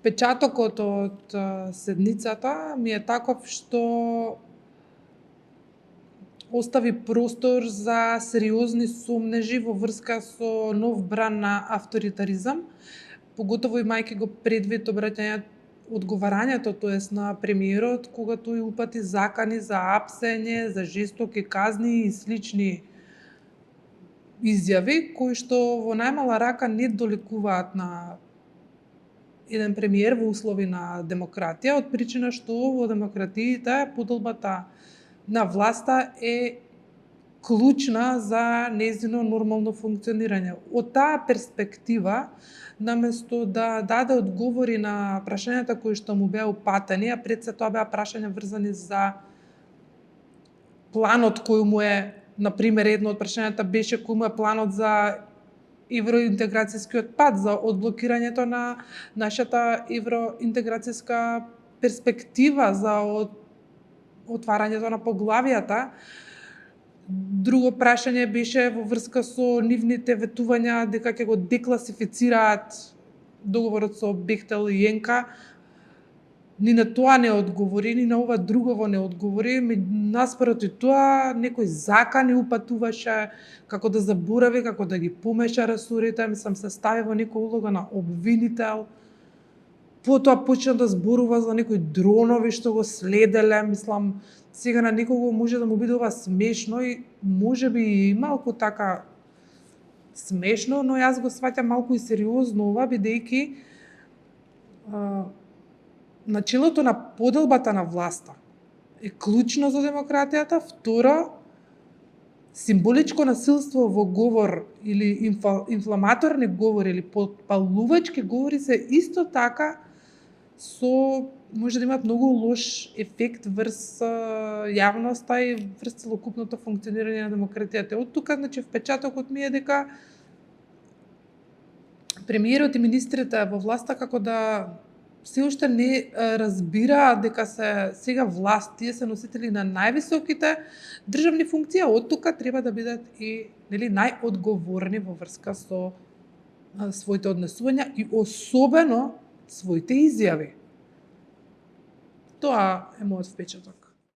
Впечатокот од седницата ми е таков што остави простор за сериозни сомнежи во врска со нов бран на авторитаризам, поготово имајќи го предвид одговарањето, тоест на премиерот, кога тој упати закани за апсење, за жестоки казни и слични изјави, кои што во најмала рака не доликуваат на еден премиер во услови на демократија, од причина што во демократиите поделбата на власта е клучна за нејзино нормално функционирање. Од таа перспектива, наместо да даде одговори на прашањата кои што му беа упатени, а пред се тоа беа прашања врзани за планот кој му е, например, едно од прашањата беше кој му е планот за евроинтеграцијскиот пат, за одблокирањето на нашата евроинтеграцијска перспектива, за отварањето на поглавијата. Друго прашање беше во врска со нивните ветувања дека ќе го декласифицираат договорот со Бехтел и Јенка. Ни на тоа не одговори, ни на ова другово не одговори. Наспроти тоа, некој закани упатуваше како да заборави, како да ги помеша ресорите, мислам се стави во некоја улога на обвинител. Потоа почна да зборува за некои дронови што го следеле, мислам, сега на некого може да му биде ова смешно и можеби и малку така смешно, но јас го сваќам малку и сериозно ова, бидејќи начелото на поделбата на власта е клучно за демократијата. Второ, символичко насилство во говор или инфламаторни говори или подпалувачки говори се исто така може да имаат многу лош ефект врз јавноста и врз целокупното функционирање на демократијата. Од тука, значи, впечатокот ми е дека премиерот и министрите во власта како да се уште не разбираат дека се сега власт, тие се носители на највисоките државни функции, од тука треба да бидат и најодговорни во врска со своите однесувања и особено своите изјави. Тоа е мојот впечаток.